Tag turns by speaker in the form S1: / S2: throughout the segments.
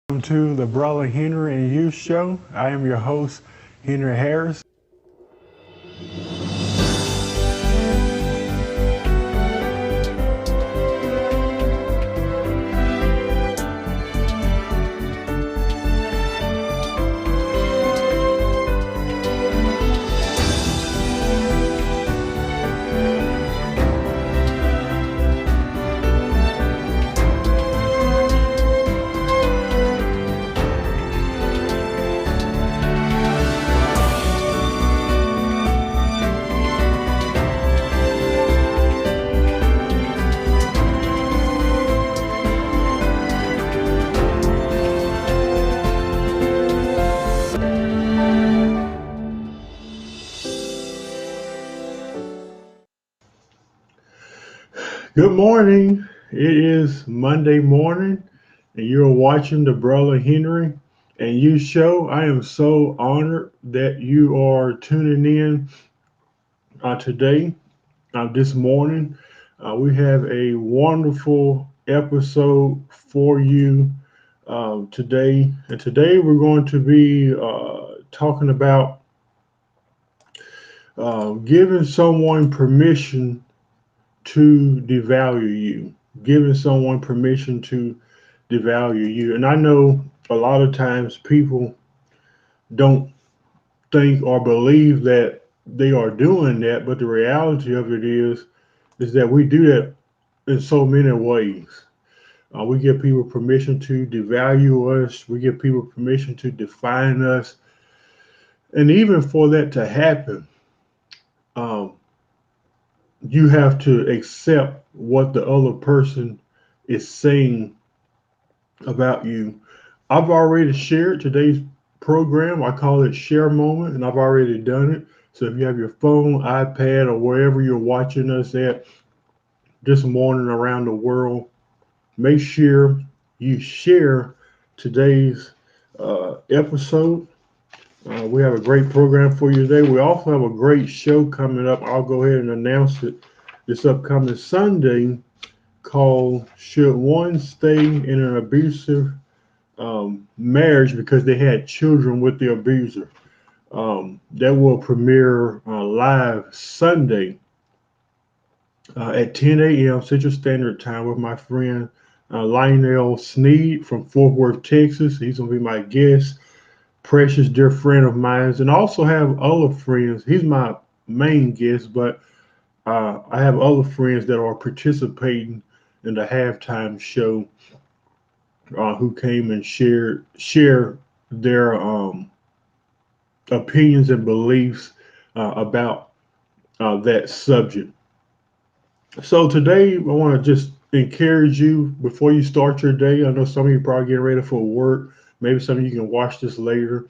S1: Welcome to the Brother Henry and You Show. I am your host, Henry Harris. Good morning. It is Monday morning, and you're watching the Brother Henry and You Show. I am so honored that you are tuning in today, this morning. We have a wonderful episode for you today. And today we're going to be talking about giving someone permission to devalue you, giving someone permission to devalue you. And I know a lot of times people don't think or believe that they are doing that, but the reality of it is that we do that in so many ways. We give people permission to devalue us. We give people permission to define us. And even for that to happen, um, you have to accept what the other person is saying about you. I've already shared today's program. I call it Share Moment, and I've already done it. So if you have your phone, iPad, or wherever you're watching us at this morning around the world, make sure you share today's episode. We have a great program for you today. We also have a great show coming up. I'll go ahead and announce it this upcoming Sunday called Should One Stay in an Abusive Marriage Because They Had Children with the Abuser? That will premiere live Sunday at 10 a.m. Central Standard Time with my friend Lionel Sneed from Fort Worth, Texas. He's going to be my guest, precious dear friend of mine, and also have other friends. He's my main guest, but I have other friends that are participating in the halftime show who came and share their opinions and beliefs about that subject. So today, I want to just encourage you before you start your day. I know some of you probably getting ready for work. Maybe some of you can watch this later.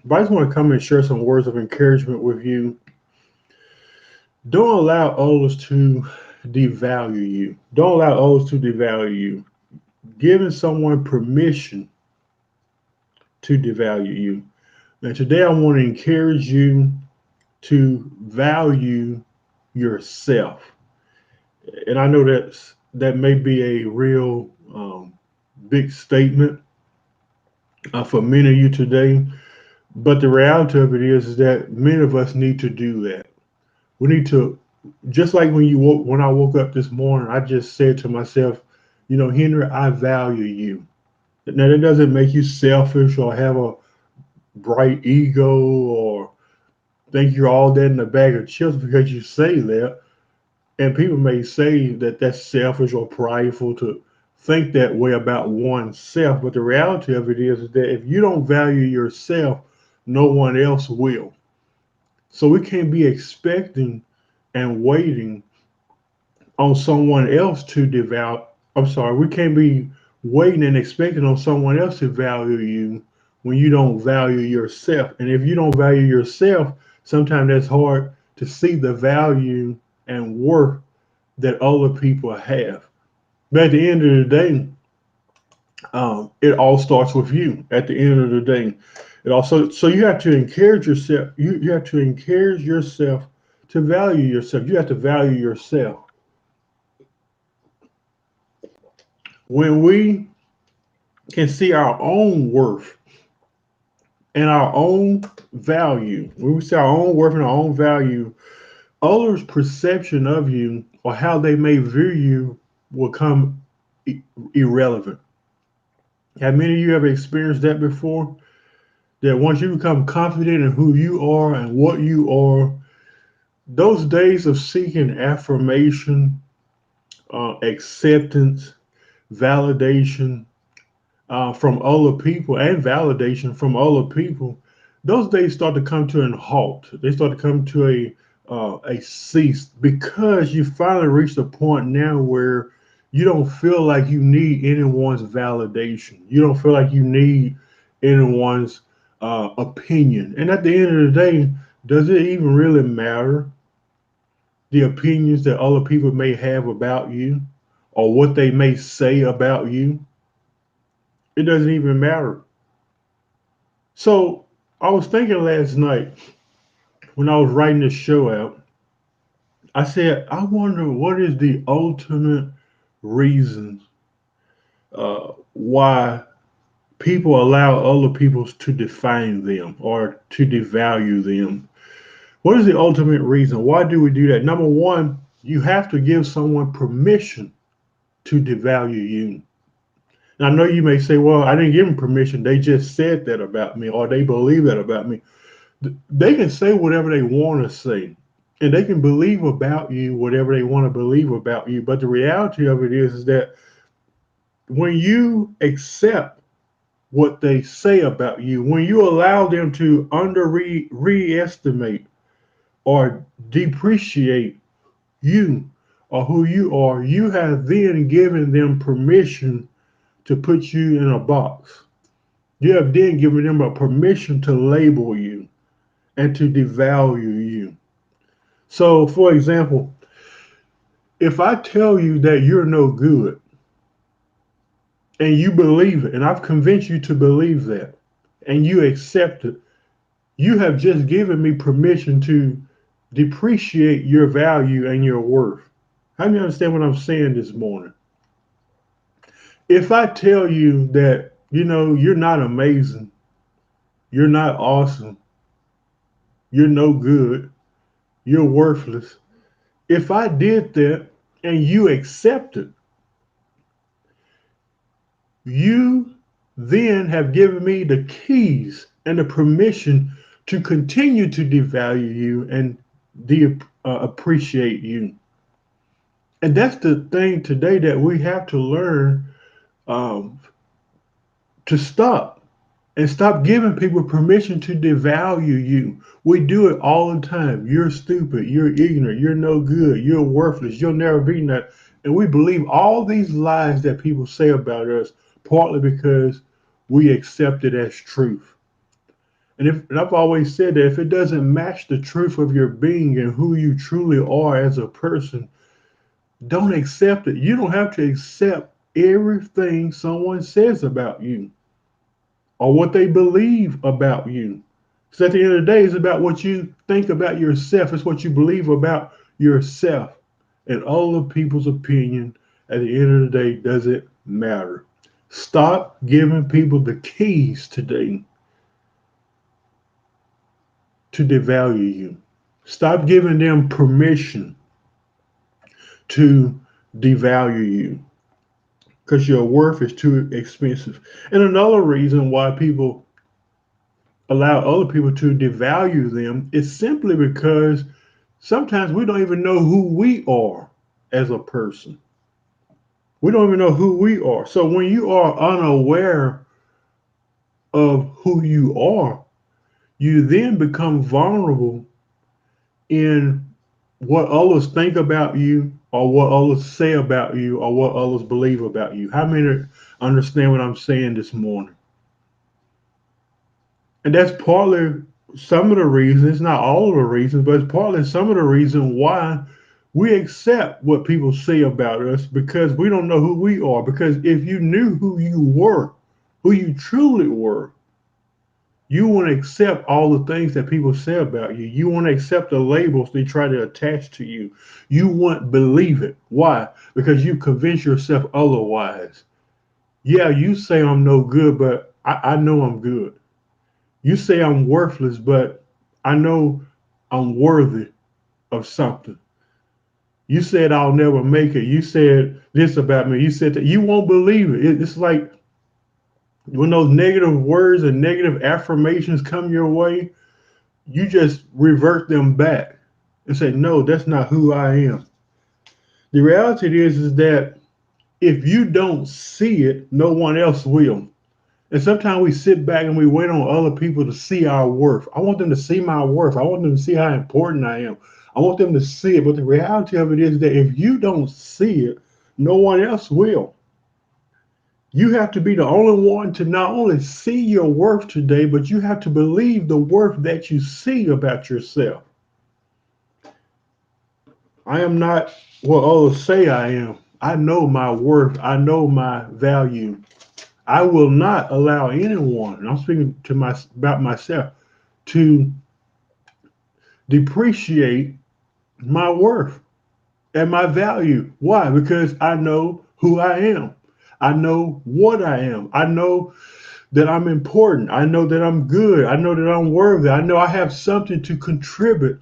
S1: But I just want to come and share some words of encouragement with you. Don't allow others to devalue you. Don't allow others to devalue you. Giving someone permission to devalue you. And today I want to encourage you to value yourself. And I know that may be a real big statement for many of you today, but the reality of it is that many of us need to do that. We need to, just like when I woke up this morning, I just said to myself, Henry, I value you. Now that doesn't make you selfish or have a bright ego or think you're all that in a bag of chips because you say that. And people may say that that's selfish or prideful to think that way about oneself. But the reality of it is that if you don't value yourself, no one else will. So we can't be expecting and waiting on someone else to devalue. I'm sorry, we can't be waiting and expecting on someone else to value you when you don't value yourself. And if you don't value yourself, sometimes that's hard to see the value and worth that other people have. But at the end of the day, it all starts with you. At the end of the day, it also so you have to encourage yourself. You have to encourage yourself to value yourself. You have to value yourself. When we can see our own worth and our own value, when we see our own worth and our own value, others' perception of you or how they may view you will come irrelevant. Have many of you ever experienced that before? That once you become confident in who you are and what you are, those days of seeking affirmation, acceptance, validation from other people, and validation from other people, those days start to come to an halt. They start to come to a cease because you finally reached a point now where you don't feel like you need anyone's validation. You don't feel like you need anyone's opinion. And at the end of the day, does it even really matter the opinions that other people may have about you or what they may say about you? It doesn't even matter. So I was thinking last night when I was writing this show out, I said, I wonder what is the ultimate reason why people allow other people to define them or to devalue them. What is the ultimate reason? Why do we do that? Number one, you have to give someone permission to devalue you. And I know you may say, well, I didn't give them permission. They just said that about me or they believe that about me. They can say whatever they want to say and they can believe about you whatever they want to believe about you. But the reality of it is that when you accept what they say about you, when you allow them to reestimate or depreciate you or who you are, you have then given them permission to put you in a box. You have then given them a permission to label you and to devalue you. So, for example, if I tell you that you're no good and you believe it, and I've convinced you to believe that, and you accept it, you have just given me permission to depreciate your value and your worth. How do you understand what I'm saying this morning? If I tell you that, you're not amazing, you're not awesome, you're no good, you're worthless, if I did that and you accept it, you then have given me the keys and the permission to continue to devalue you and appreciate you. And that's the thing today that we have to learn um, to stop and stop giving people permission to devalue you. We do it all the time. You're stupid. You're ignorant. You're no good. You're worthless. You'll never be nothing. And we believe all these lies that people say about us, partly because we accept it as truth. And I've always said that if it doesn't match the truth of your being and who you truly are as a person, don't accept it. You don't have to accept everything someone says about you or what they believe about you. Because at the end of the day, it's about what you think about yourself. It's what you believe about yourself. And other people's opinion at the end of the day doesn't matter. Stop giving people the keys today to devalue you. Stop giving them permission to devalue you because your worth is too expensive. And another reason why people allow other people to devalue them is simply because sometimes we don't even know who we are as a person. We don't even know who we are. So when you are unaware of who you are, you then become vulnerable in what others think about you or what others say about you or what others believe about you. How many understand what I'm saying this morning? And that's partly some of the reasons, not all of the reasons, but it's partly some of the reason why we accept what people say about us because we don't know who we are. Because if you knew who you were, who you truly were, you want to accept all the things that people say about you. You want to accept the labels they try to attach to you. You want to believe it. Why? Because you convince yourself otherwise. Yeah, you say I'm no good, but I know I'm good. You say I'm worthless, but I know I'm worthy of something. You said I'll never make it. You said this about me. You said that you won't believe it. It's like when those negative words and negative affirmations come your way, you just revert them back and say, no, that's not who I am. The reality is that if you don't see it, no one else will. And sometimes we sit back and we wait on other people to see our worth. I want them to see my worth. I want them to see how important I am. I want them to see it. But the reality of it is that if you don't see it, no one else will. You have to be the only one to not only see your worth today, but you have to believe the worth that you see about yourself. I am not what others say I am. I know my worth. I know my value. I will not allow anyone, and I'm speaking to about myself, to depreciate my worth and my value. Why? Because I know who I am. I know what I am. I know that I'm important. I know that I'm good. I know that I'm worthy. I know I have something to contribute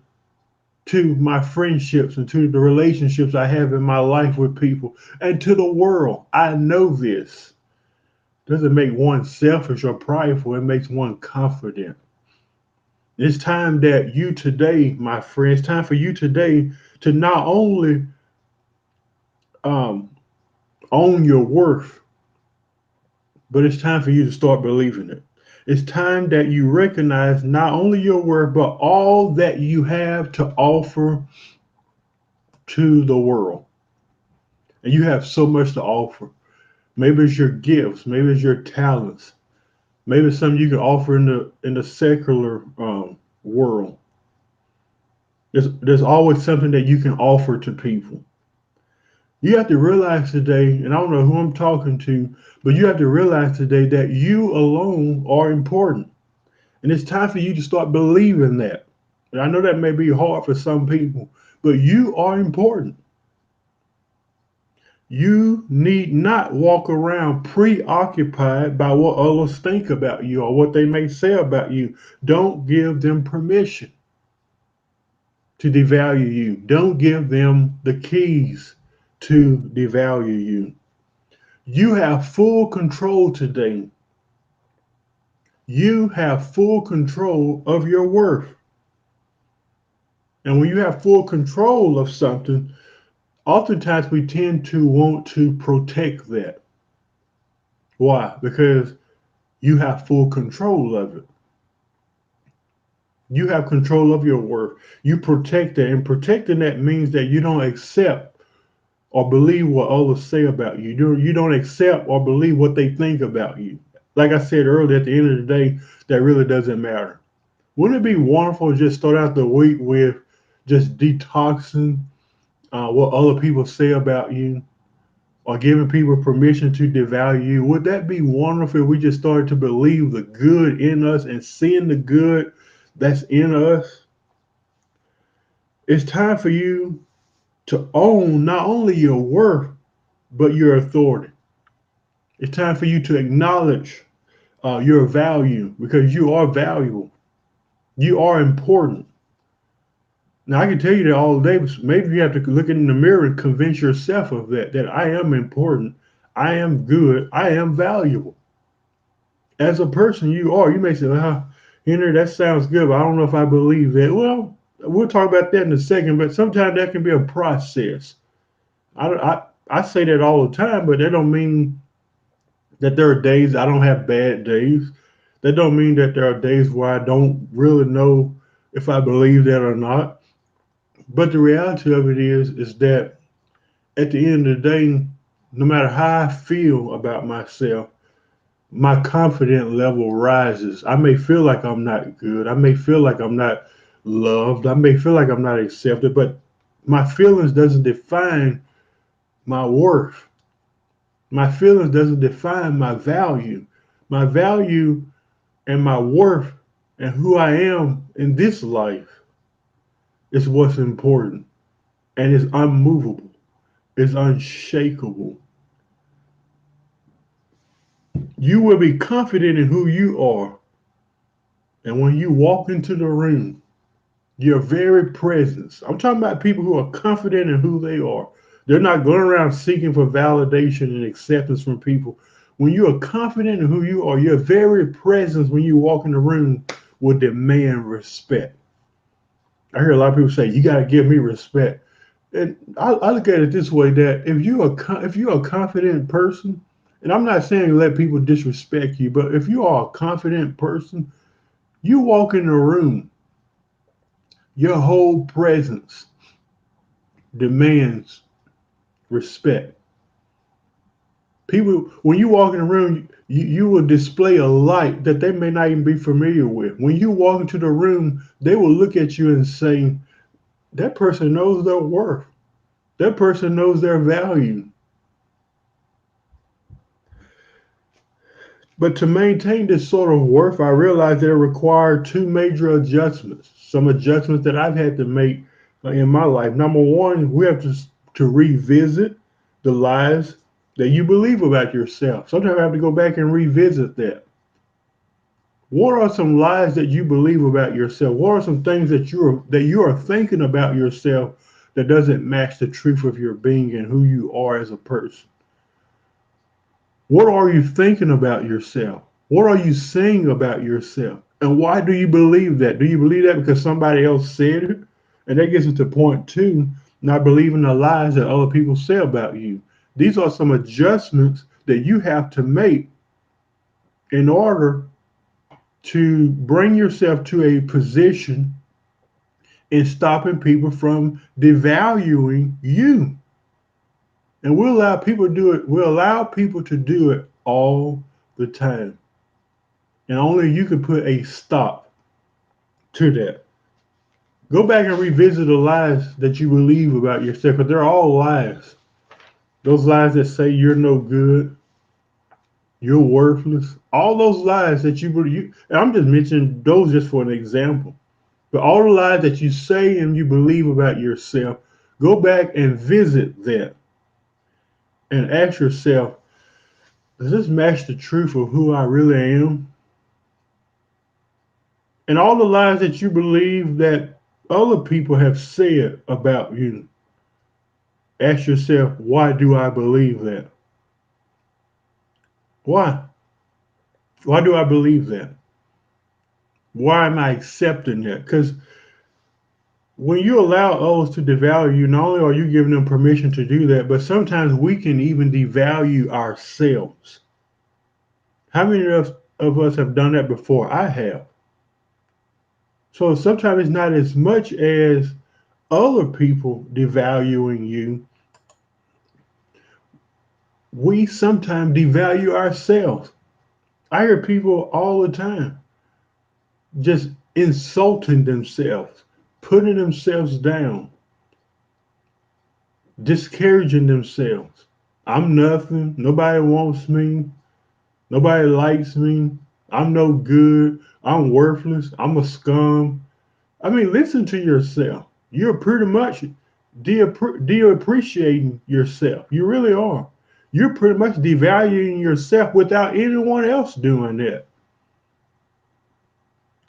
S1: to my friendships and to the relationships I have in my life with people and to the world. I know this. Doesn't make one selfish or prideful. It makes one confident. It's time that you today, my friends, time for you today to not only um, own your worth, but it's time for you to start believing it. It's time that you recognize not only your worth, but all that you have to offer to the world. And you have so much to offer. Maybe it's your gifts, maybe it's your talents, maybe it's something you can offer in the secular world. There's always something that you can offer to people. You have to realize today, and I don't know who I'm talking to, but you have to realize today that you alone are important. And it's time for you to start believing that. And I know that may be hard for some people, but you are important. You need not walk around preoccupied by what others think about you or what they may say about you. Don't give them permission to devalue you. Don't give them the keys to devalue you. You have full control today. You have full control of your worth. And when you have full control of something, oftentimes we tend to want to protect that. Why? Because you have full control of it. You have control of your worth. You protect it. And protecting that means that you don't accept or believe what others say about you. You don't accept or believe what they think about you. Like I said earlier, at the end of the day, that really doesn't matter. Wouldn't it be wonderful to just start out the week with just detoxing what other people say about you or giving people permission to devalue you? Would that be wonderful if we just started to believe the good in us and seeing the good that's in us? It's time for you to own not only your worth, but your authority. It's time for you to acknowledge your value because you are valuable. You are important. Now, I can tell you that all day, but maybe you have to look in the mirror and convince yourself of that I am important, I am good, I am valuable. As a person, you are. You may say, Henry, that sounds good, but I don't know if I believe that. Well, we'll talk about that in a second, but sometimes that can be a process. I say that all the time, but that don't mean that there are days I don't have bad days. That don't mean that there are days where I don't really know if I believe that or not. But the reality of it is that at the end of the day, no matter how I feel about myself, my confidence level rises. I may feel like I'm not good. I may feel like I'm not loved. I may feel like I'm not accepted, but my feelings doesn't define my worth. My feelings doesn't define my value. My value and my worth and who I am in this life is what's important. And it's unmovable. It's unshakable. You will be confident in who you are. And when you walk into the room, your very presence. I'm talking about people who are confident in who they are. They're not going around seeking for validation and acceptance from people. When you are confident in who you are, your very presence when you walk in the room will demand respect. I hear a lot of people say, "You got to give me respect." And I look at it this way: that if you're a confident person, and I'm not saying let people disrespect you, but if you are a confident person, you walk in the room, your whole presence demands respect. People, when you walk in the room, you will display a light that they may not even be familiar with. When you walk into the room, they will look at you and say, that person knows their worth. That person knows their value. But to maintain this sort of worth, I realized that it required two major adjustments. Some adjustments that I've had to make in my life. Number one, we have to revisit the lies that you believe about yourself. Sometimes I have to go back and revisit that. What are some lies that you believe about yourself? What are some things that you are thinking about yourself that doesn't match the truth of your being and who you are as a person? What are you thinking about yourself? What are you saying about yourself? And why do you believe that? Do you believe that because somebody else said it? And that gets into point two, not believing the lies that other people say about you. These are some adjustments that you have to make in order to bring yourself to a position in stopping people from devaluing you. And we'll allow people to do it. We'll allow people to do it all the time. And only you can put a stop to that. Go back and revisit the lies that you believe about yourself, but they're all lies. Those lies that say you're no good, you're worthless. All those lies that you believe. And I'm just mentioning those just for an example. But all the lies that you say and you believe about yourself, go back and visit that and ask yourself, does this match the truth of who I really am? And all the lies that you believe that other people have said about you, ask yourself, why do I believe that? Why? Why do I believe that? Why am I accepting that? Because when you allow others to devalue you, not only are you giving them permission to do that, but sometimes we can even devalue ourselves. How many of us have done that before? I have. So sometimes it's not as much as other people devaluing you. We sometimes devalue ourselves. I hear people all the time just insulting themselves, putting themselves down, discouraging themselves. I'm nothing. Nobody wants me. Nobody likes me. I'm no good. I'm worthless. I'm a scum. I mean, listen to yourself. You're pretty much de-appreciating yourself. You really are. You're pretty much devaluing yourself without anyone else doing that.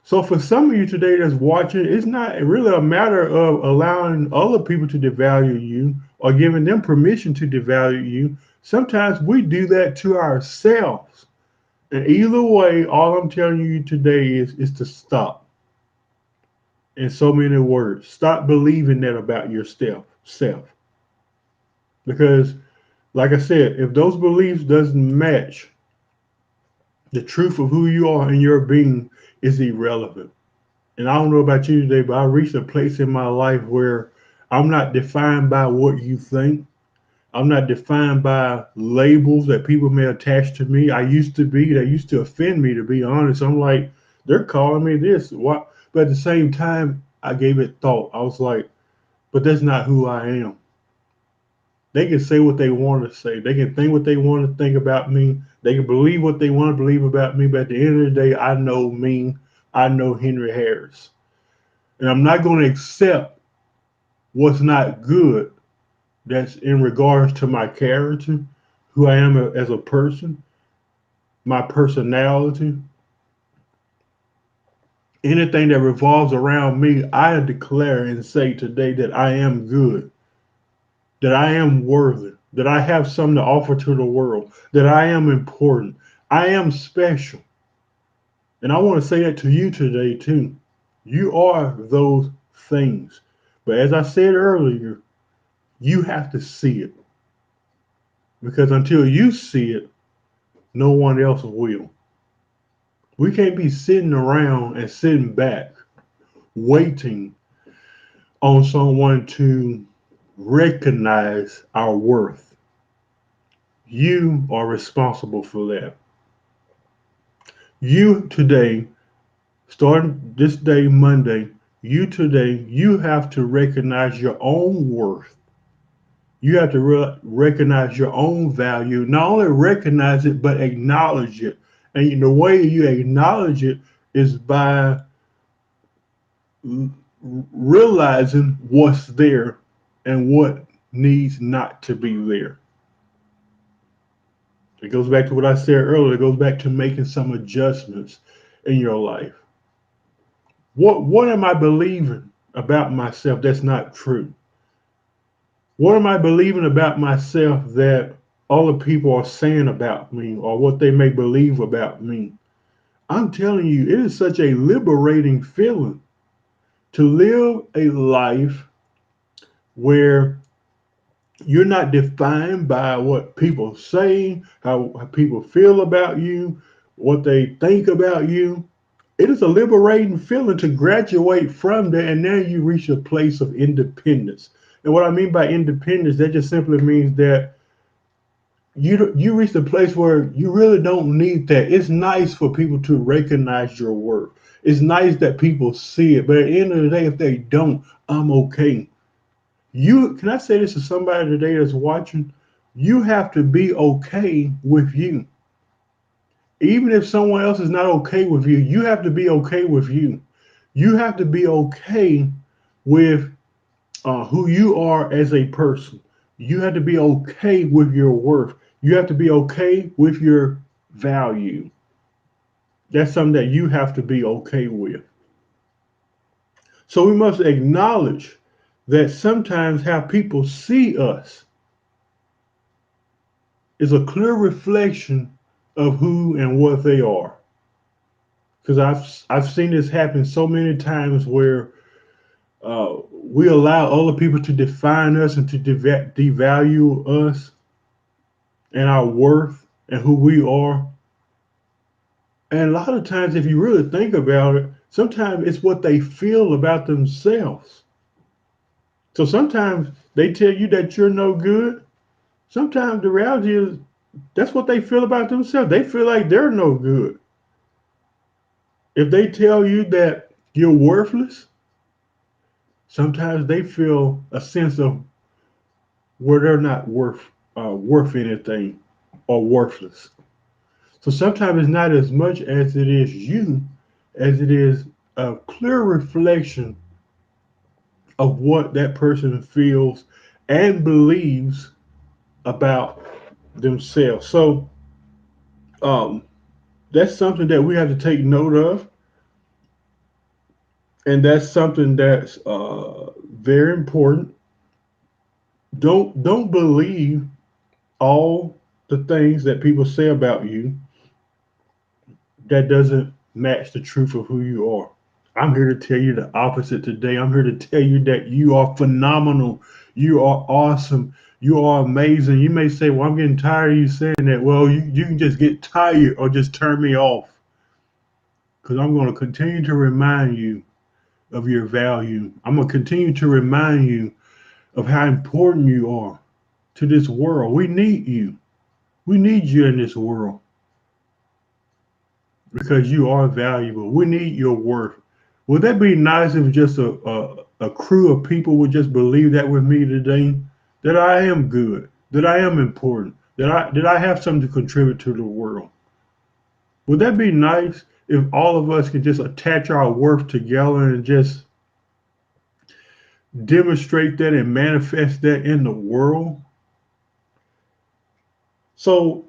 S1: So for some of you today that's watching, it's not really a matter of allowing other people to devalue you or giving them permission to devalue you. Sometimes we do that to ourselves. And either way, all I'm telling you today is to stop. In so many words, stop believing that about yourself. Because, like I said, if those beliefs doesn't match the truth of who you are and your being, is irrelevant. And I don't know about you today, but I reached a place in my life where I'm not defined by what you think. I'm not defined by labels that people may attach to me. I used to be, that used to offend me, to be honest. I'm like, they're calling me this. What? But at the same time, I gave it thought. I was like, but that's not who I am. They can say what they want to say. They can think what they want to think about me. They can believe what they want to believe about me. But at the end of the day, I know me. I know Henry Harris. And I'm not going to accept what's not good that's in regards to my character, who I am as a person. my personality, anything that revolves around me, I declare and say today that I am good, that I am worthy, that I have something to offer to the world, that I am important, I am special. And I want to say that to you today, too. You are those things. But as I said earlier, you have to see it. Because until you see it, no one else will. We can't be sitting around and sitting back waiting on someone to recognize our worth. You are responsible for that. You today, starting this day, Monday, you today, you have to recognize your own worth. You have to recognize your own value. Not only recognize it, but acknowledge it. And the way you acknowledge it is by realizing what's there and what needs not to be there. It goes back to what I said earlier. It goes back to making some adjustments in your life. What am I believing about myself that's not true? What am I believing about myself that other people are saying about me or what they may believe about me? I'm telling you, it is such a liberating feeling to live a life where you're not defined by what people say, how people feel about you, what they think about you. It is a liberating feeling to graduate from that, and now you reach a place of independence. And what I mean by independence, that just simply means that you reach the place where you really don't need that. It's nice for people to recognize your work. It's nice that people see it, but at the end of the day, if they don't, I'm okay. You can I say this to somebody today that's watching? You have to be okay with you. Even if someone else is not okay with you, you have to be okay with you. You have to be okay with who you are as a person. You have to be okay with your worth. You have to be okay with your value. That's something that you have to be okay with. So we must acknowledge that sometimes how people see us is a clear reflection of who and what they are. Because I've seen this happen so many times where we allow other people to define us and to devalue us and our worth and who we are. And a lot of times, if you really think about it, sometimes it's what they feel about themselves. So sometimes they tell you that you're no good. Sometimes the reality is that's what they feel about themselves. They feel like they're no good. If they tell you that you're worthless, sometimes they feel a sense of where they're not worth anything or worthless. So sometimes it's not as much as it is you, as it is a clear reflection of what that person feels and believes about themselves. So um, that's something that we have to take note of, and that's something that's very important. Don't believe all the things that people say about you that doesn't match the truth of who you are. I'm here to tell you the opposite today. I'm here to tell you that you are phenomenal. You are awesome. You are amazing. You may say, well, I'm getting tired of you saying that. Well, you can just get tired or just turn me off because I'm going to continue to remind you of your value. I'm going to continue to remind you of how important you are to this world. We need you. We need you in this world because you are valuable. We need your worth. Would that be nice if just a crew of people would just believe that with me today? That I am good, that I am important, that I have something to contribute to the world. Would that be nice if all of us could just attach our worth together and just demonstrate that and manifest that in the world? So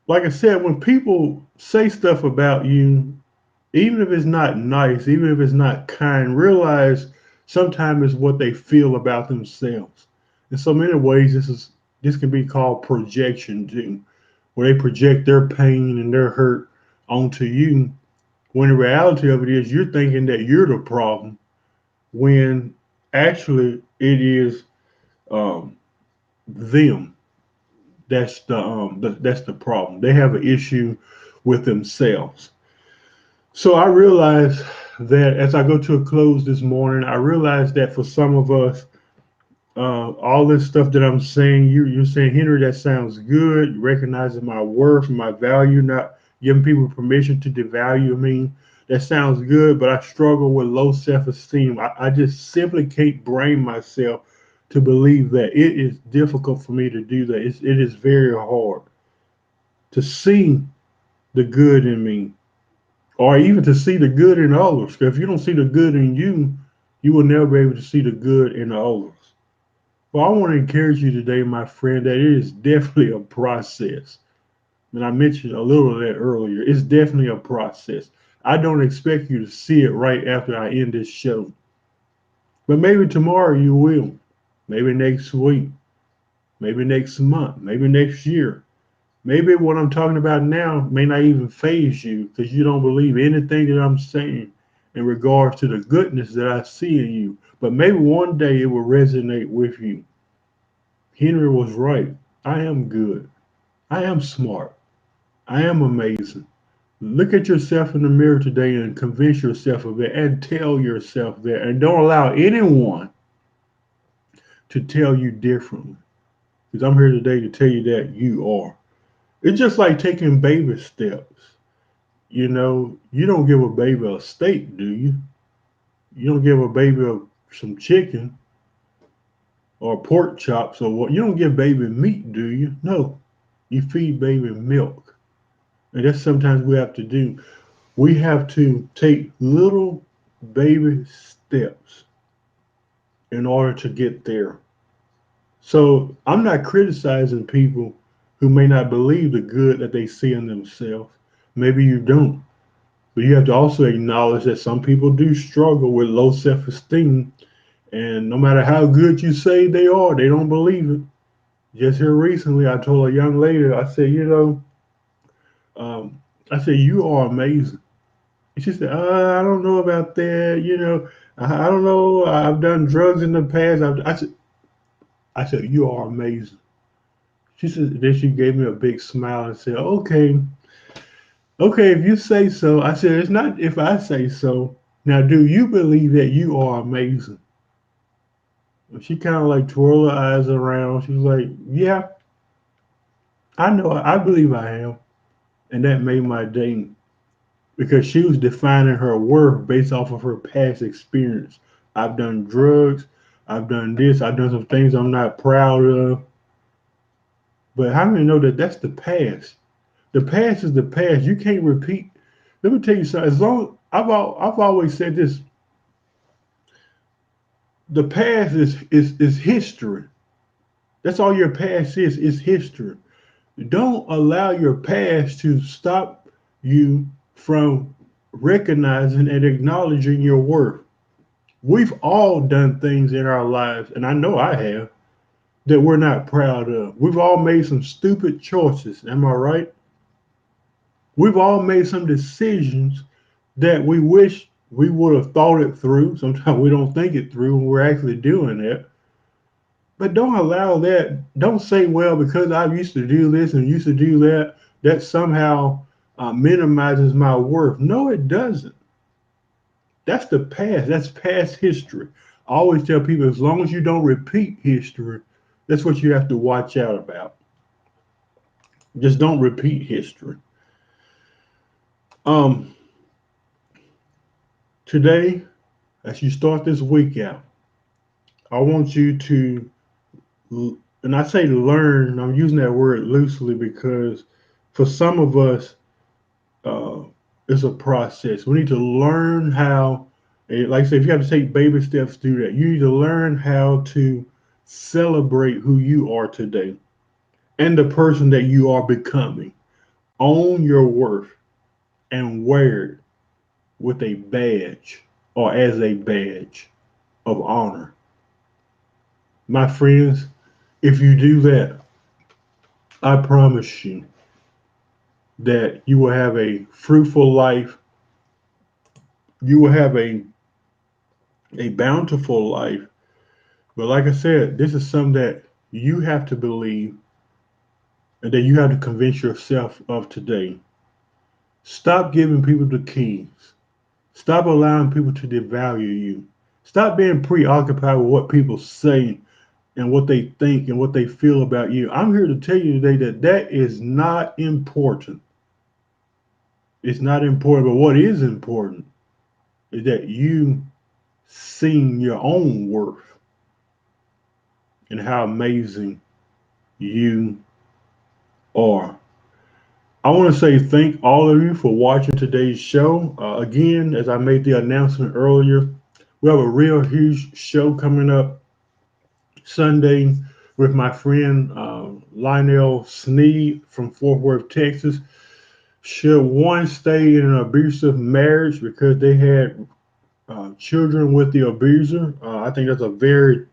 S1: Like I said, when people say stuff about you, even if it's not nice, even if it's not kind, realize sometimes it's what they feel about themselves. In so many ways, this can be called projection too, where they project their pain and their hurt onto you. When the reality of it is, you're thinking that you're the problem, when actually it is um, them. That's the problem. They have an issue with themselves. So I realized that as I go to a close this morning, I realized that for some of us, all this stuff that I'm saying, you're saying, Henry, that sounds good. Recognizing my worth, my value, not giving people permission to devalue me. That sounds good, but I struggle with low self-esteem. I just simply can't bring myself to believe that. It is difficult for me to do that. It is very hard to see the good in me, or even to see the good in others. 'Cause if you don't see the good in you, you will never be able to see the good in others. Well, I want to encourage you today, my friend, that it is definitely a process. And I mentioned a little of that earlier. It's definitely a process. I don't expect you to see it right after I end this show. But maybe tomorrow you will. Maybe next week. Maybe next month. Maybe next year. Maybe what I'm talking about now may not even phase you because you don't believe anything that I'm saying in regards to the goodness that I see in you. But maybe one day it will resonate with you. Henry was right. I am good. I am smart. I am amazing. Look at yourself in the mirror today and convince yourself of it and tell yourself that. And don't allow anyone to tell you differently. Because I'm here today to tell you that you are. It's just like taking baby steps. You don't give a baby a steak, do you? You don't give a baby some chicken or pork chops or what. You don't give baby meat, do you? No. You feed baby milk. And that's sometimes we have to do. We have to take little baby steps in order to get there. So I'm not criticizing people who may not believe the good that they see in themselves. Maybe you don't. But you have to also acknowledge that some people do struggle with low self esteem. And no matter how good you say they are, they don't believe it. Just here recently, I told a young lady, I said, um, I said, you are amazing. And she said, I don't know about that. I don't know. I've done drugs in the past. I said, you are amazing. She said, then she gave me a big smile and said, okay, okay, if you say so. I said, it's not if I say so. Now, do you believe that you are amazing? And she kind of like twirled her eyes around. She was like, yeah, I know. I believe I am. And that made my day because she was defining her worth based off of her past experience. I've done drugs. I've done this. I've done some things I'm not proud of. But how many know that that's the past? The past is the past. You can't repeat. Let me tell you something. As long I've always said this, the past is history. That's all your past is history. Don't allow your past to stop you from recognizing and acknowledging your worth. We've all done things in our lives, and I know I have, that we're not proud of. We've all made some stupid choices. Am I right? We've all made some decisions that we wish we would have thought it through. Sometimes we don't think it through when we're actually doing it. But don't allow that. Don't say, well, because I used to do this and used to do that, that somehow minimizes my worth. No, it doesn't. That's the past. That's past history. I always tell people as long as you don't repeat history, that's what you have to watch out about. Just don't repeat history. Um, Today, as you start this week out, I want you to, and I say learn, I'm using that word loosely because for some of us, uh, it's a process. We need to learn how, like I said, if you have to take baby steps to do that, you need to learn how to celebrate who you are today and the person that you are becoming. Own your worth and wear it with a badge or as a badge of honor. My friends, if you do that, I promise you that you will have a fruitful life. You will have a bountiful life. But like I said, this is something that you have to believe and that you have to convince yourself of today. Stop giving people the keys. Stop allowing people to devalue you. Stop being preoccupied with what people say and what they think and what they feel about you. I'm here to tell you today that that is not important. It's not important, but what is important is that you seeing your own worth and how amazing you are. I want to say thank all of you for watching today's show. Again, as I made the announcement earlier, we have a real huge show coming up Sunday with my friend Lionel Sneed from Fort Worth, Texas. Should one stay in an abusive marriage because they had children with the abuser? I think that's a very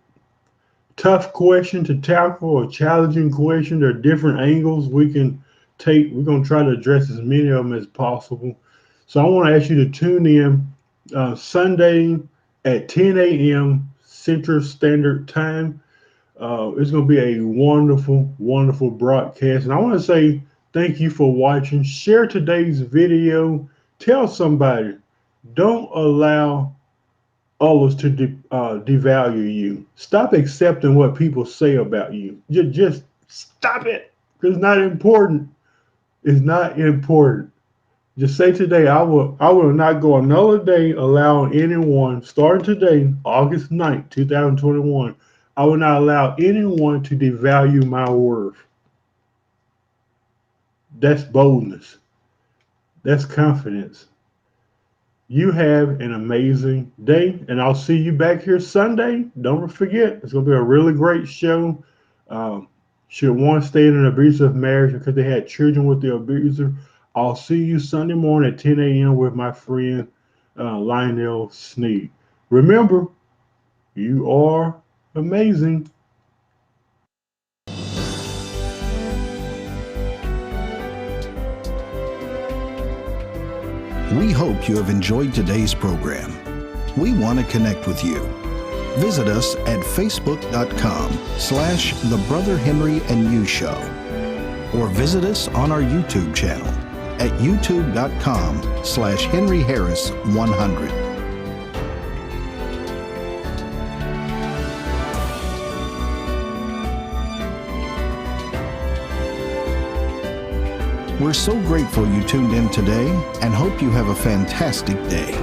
S1: tough question to tackle, a challenging question. There are different angles we can take. We're going to try to address as many of them as possible. So I want to ask you to tune in Sunday at 10 a.m. Central Standard Time. It's going to be a wonderful, wonderful broadcast. And I want to say thank you for watching. Share today's video. Tell somebody. Don't allow others to devalue you. Stop accepting what people say about you. Just stop it. It's not important. It's not important. Just say today, I will not go another day allowing anyone, starting today, August 9th, 2021, I will not allow anyone to devalue my worth. That's boldness. That's confidence. You have an amazing day, and I'll see you back here Sunday. Don't forget, it's going to be a really great show. Should one stay in an abusive marriage because they had children with the abuser? I'll see you Sunday morning at 10 a.m. with my friend Lionel Sneed. Remember, you are amazing.
S2: We hope you have enjoyed today's program. We want to connect with you. Visit us at facebook.com/The Brother Henry and You Show, or visit us on our YouTube channel at youtube.com/Henry Harris 100. We're so grateful you tuned in today and hope you have a fantastic day.